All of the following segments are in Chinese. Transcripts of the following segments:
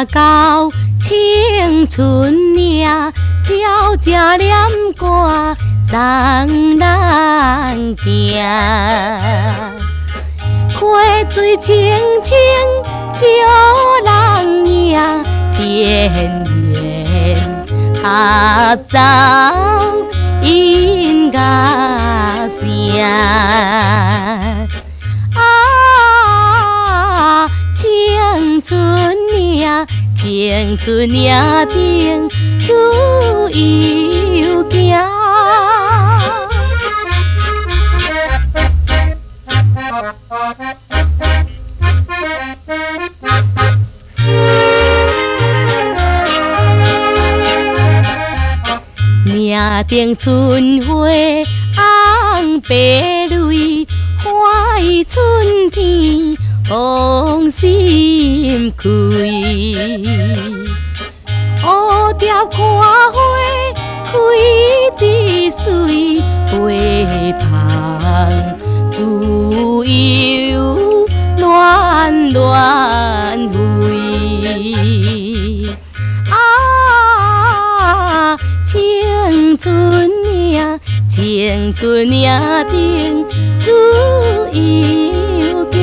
到青春呀，鸟只念歌送人行。花水清清招人影，天然合奏音乐声。青春呀，青春呀，顶自由行。命定春花红白蕊，花意春天芳心开。蝴蝶看花开得水，飞芳自由恋恋飞。青春呀，青春呀，顶自由行。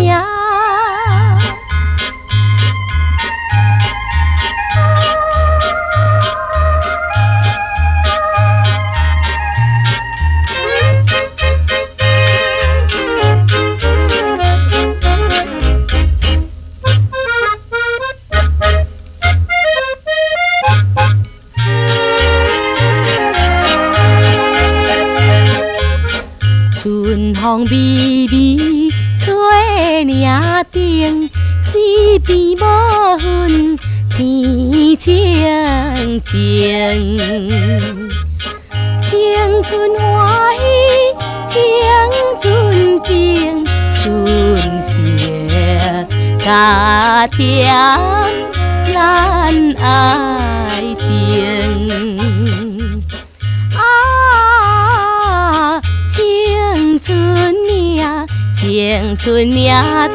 春风微微吹岭顶，四边无云天清清。青春欢喜青春景，春色加添咱爱情。青春呀，青春呀，